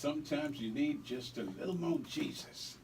sometimes you need just a little more Jesus.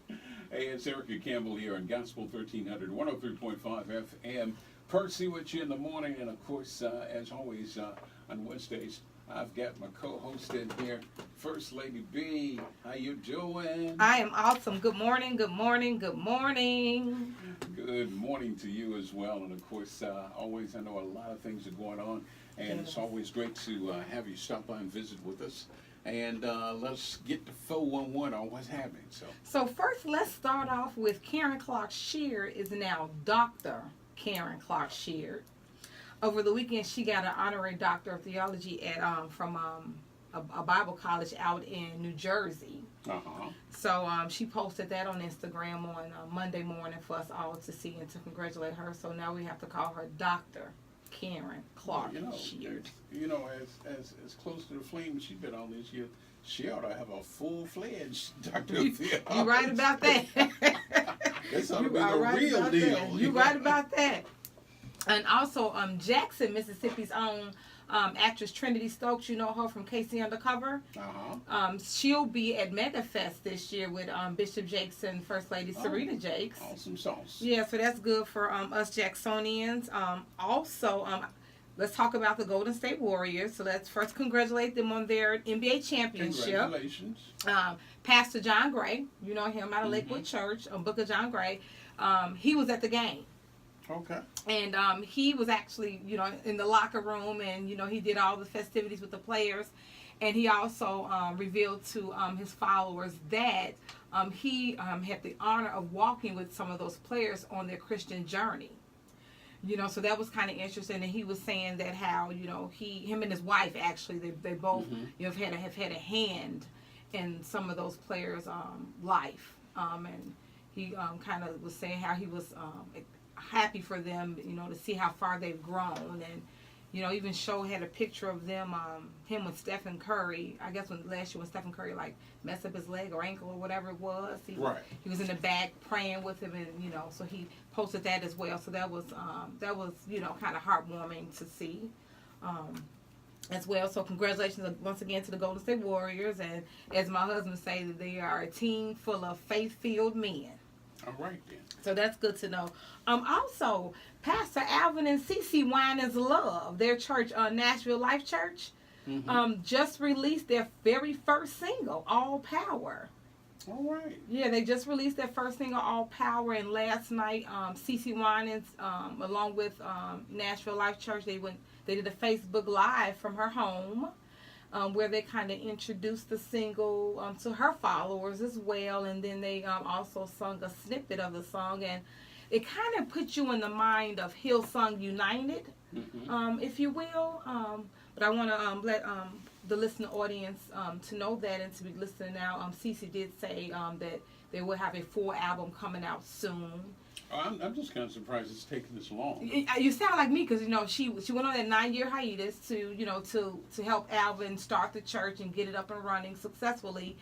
Hey, it's Erica Campbell here on Gospel 1300, 103.5 FM. Percy with you in the morning, and of course, as always, on Wednesdays, I've got my co-host in here, First Lady B. How you doing? I am awesome. Good morning, good morning, good morning. Good morning to you as well. And of course, always, I know a lot of things are going on, and it's always great to have you stop by and visit with us. And let's get to 411 on what's happening. So first, let's start off with Karen Clark Sheard is now Dr. Karen Clark Sheard. Over the weekend, she got an honorary doctor of theology at from a Bible college out in New Jersey. So she posted that on Instagram on Monday morning for us all to see and to congratulate her. So now we have to call her Dr. Karen Clark Sheard. You know, as close to the flame she's been on this year, she ought to have a full-fledged doctor of theology. You're right about that. This ought to be the real deal. You're right about that. And also, Jackson, Mississippi's own actress Trinity Stokes, you know her from Casey Undercover. She'll be at MegaFest this year with Bishop Jakes and First Lady Serena Jakes. Awesome sauce. Yeah, so that's good for us Jacksonians. Also, let's talk about the Golden State Warriors. So let's first congratulate them on their NBA championship. Congratulations. Pastor John Gray, you know him out of Lakewood Church, Booker John Gray. He was at the game. Okay. And he was actually, you know, in the locker room, and, you know, he did all the festivities with the players. And he also revealed to his followers that he had the honor of walking with some of those players on their Christian journey. You know, so that was kind of interesting. And he was saying that how, you know, him and his wife, actually, they both you know, have had a hand in some of those players' life. And he kind of was saying how he was happy for them, you know, to see how far they've grown. And, you know, even had a picture of them, him with Stephen Curry. I guess last year when Stephen Curry like messed up his leg or ankle or whatever it was, he was in the back praying with him, and, you know, so he posted that as well. So that was you know, kind of heartwarming to see as well. So congratulations once again to the Golden State Warriors, and as my husband say, that they are a team full of faith-filled men. All right, then. So that's good to know. Also, Pastor Alvin and Cece Winans Love, their church, Nashville Life Church, just released their very first single, All Power. All right. Yeah, they just released their first single, All Power, and last night, Cece Winans, along with Nashville Life Church, they did a Facebook Live from her home. Where they kind of introduced the single to her followers as well, and then they also sung a snippet of the song, and it kind of puts you in the mind of Hillsong United, if you will. But I want to let the listening audience to know that, and to be listening now. Cece did say that they will have a full album coming out soon. I'm just kind of surprised it's taking this long. You sound like me, because, you know, she went on that 9-year hiatus to, you know, to help Alvin start the church and get it up and running successfully.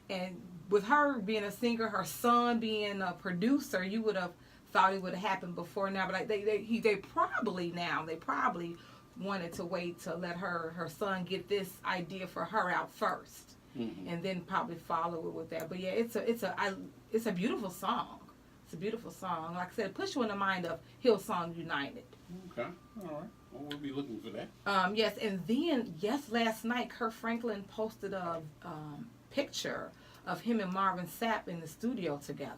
And with her being a singer, her son being a producer, you would have thought it would have happened before now. But they probably wanted to wait to let her son get this idea for her out first, and then probably follow it with that. But yeah, it's a beautiful song. It's a beautiful song. Like I said, it puts you in the mind of Hillsong United. Okay. All right. Well, we'll be looking for that. Yes, and then, last night, Kirk Franklin posted a picture of him and Marvin Sapp in the studio together,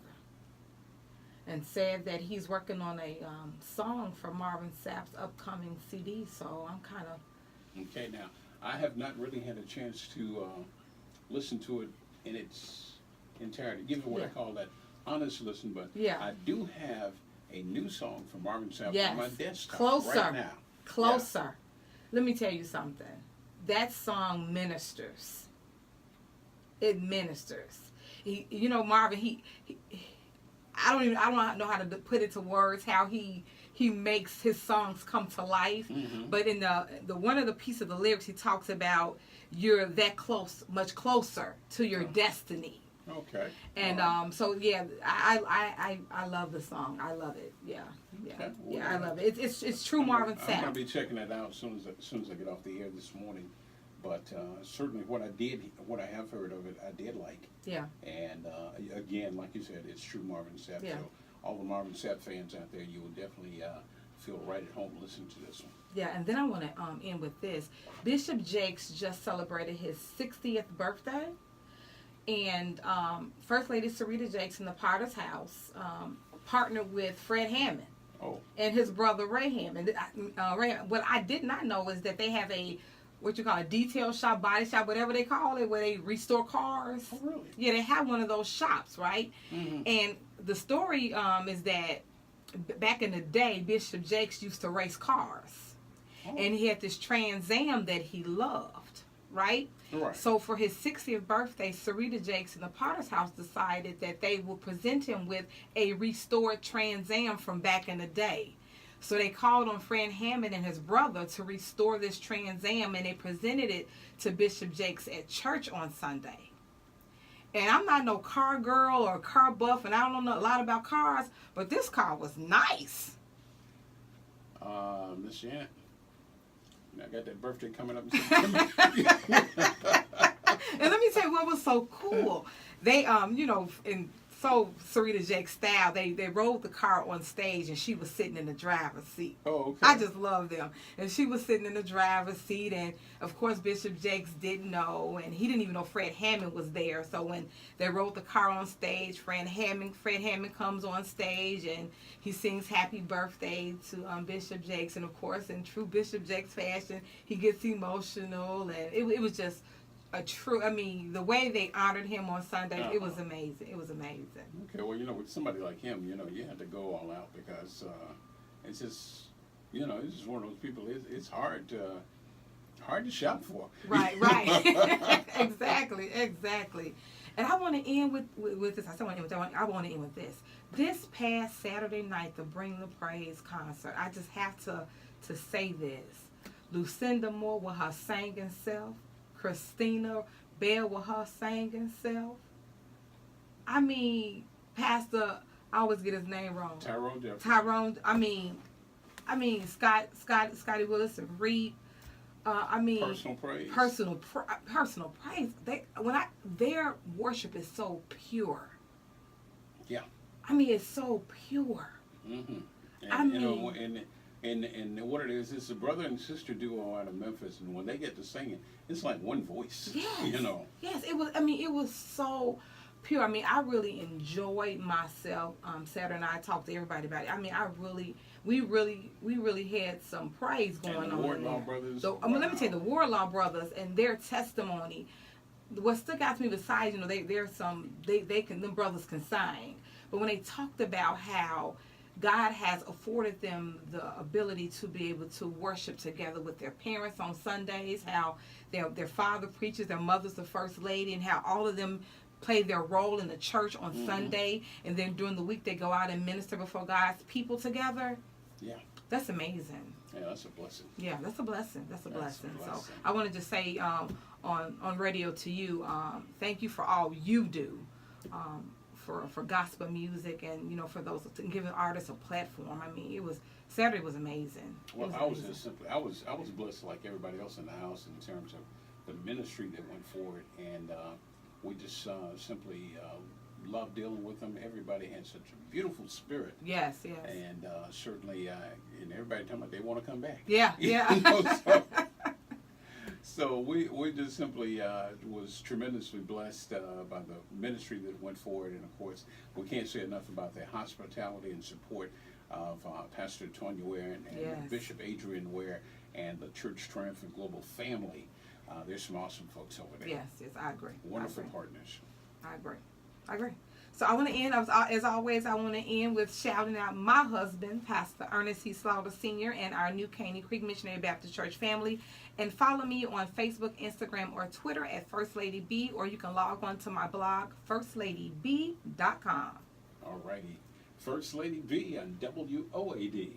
and said that he's working on a song for Marvin Sapp's upcoming CD. So I'm kind of... Okay, now, I have not really had a chance to listen to it in its entirety. Give it what I call that honest listen, but I do have a new song from Marvin Sapp on my desktop right now. Closer. Let me tell you something. That song ministers. It ministers. You know, Marvin, I don't know how to put it to words how he makes his songs come to life. But in the one of the piece of the lyrics, he talks about you're that close, much closer to your destiny. Okay. And so yeah, I love the song. I love it. Yeah. Okay. Well, yeah, I love it. It's true Marvin Sapp. I'm gonna be checking that out as soon as I get off the air this morning. But certainly what I have heard of it, I did like. Yeah. And again, like you said, it's true Marvin Sapp. Yeah. So all the Marvin Sapp fans out there, you will definitely feel right at home listening to this one. Yeah, and then I want to end with this. Bishop Jakes just celebrated his 60th birthday. And First Lady Sarita Jakes in the Potter's House partnered with Fred Hammond. Oh. And his brother Ray Hammond. What I did not know is that they have a detail shop, body shop, whatever they call it, where they restore cars. Oh, really? Yeah, they have one of those shops, right? Mm-hmm. And the story is that back in the day, Bishop Jakes used to race cars. Oh. And he had this Trans Am that he loved, right? Right. So for his 60th birthday, Sarita Jakes and the Potter's House decided that they would present him with a restored Trans Am from back in the day. So they called on Fred Hammond and his brother to restore this Trans Am, and they presented it to Bishop Jakes at church on Sunday. And I'm not no car girl or car buff, and I don't know a lot about cars, but this car was nice. Miss Janet, I got that birthday coming up in September. And let me tell you what was so cool. They, in so Sarita Jakes style, they rode the car on stage, and she was sitting in the driver's seat. Oh, okay. I just love them. And she was sitting in the driver's seat, and of course Bishop Jakes didn't know, and he didn't even know Fred Hammond was there. So when they rode the car on stage, Fred Hammond comes on stage, and he sings happy birthday to Bishop Jakes. And of course, in true Bishop Jakes fashion, he gets emotional, and it was just the way they honored him on Sunday, it was amazing. It was amazing. Okay, well, with somebody like him, you have to go all out because it's just, it's just one of those people. It's hard to shop for. Right. Exactly. And I want to end with this. I want to end with this. This past Saturday night, the Bring the Praise concert, I just have to say this. Lucinda Moore with her singing self. Christina Bell with her singing self. I mean, Pastor, I always get his name wrong. Tyrone. I mean, Scotty Willis and Reed. Personal praise. Personal praise. Their worship is so pure. Yeah. I mean, it's so pure. Mm-hmm. And what it is, it's a brother and sister duo out of Memphis, and when they get to singing, it's like one voice. Yes. Yes, it was. It was so pure. I really enjoyed myself. Saturday night, I talked to everybody about it. We really had some praise going on. The Wardlaw brothers. So, let me tell you, the Wardlaw brothers and their testimony. What stuck out to me besides, them brothers can sing, but when they talked about how God has afforded them the ability to be able to worship together with their parents on Sundays, how their father preaches, their mother's the first lady, and how all of them play their role in the church on Sunday, and then during the week they go out and minister before God's people together. Yeah. That's amazing. Yeah, that's a blessing. Yeah, that's a blessing. That's a blessing. So I wanted to say on radio to you, thank you for all you do. For gospel music and for those giving artists a platform. Saturday was amazing. Well, I was blessed like everybody else in the house in terms of the ministry that went forward, and we just simply loved dealing with them. Everybody had such a beautiful spirit. Yes. And certainly, and everybody talking about they want to come back. Yeah. So we just simply was tremendously blessed by the ministry that went forward, and of course we can't say enough about the hospitality and support of Pastor Tonya Ware and Bishop Adrian Ware and the Church Triumphant Global family. There's some awesome folks over there. Yes, I agree. Wonderful partners. I agree. So I want to end, as always, I want to end with shouting out my husband, Pastor Ernest C. Slaughter Sr., and our new Caney Creek Missionary Baptist Church family. And follow me on Facebook, Instagram, or Twitter at FirstladyB, or you can log on to my blog, FirstladyB.com. All righty. First Lady B on WOAD.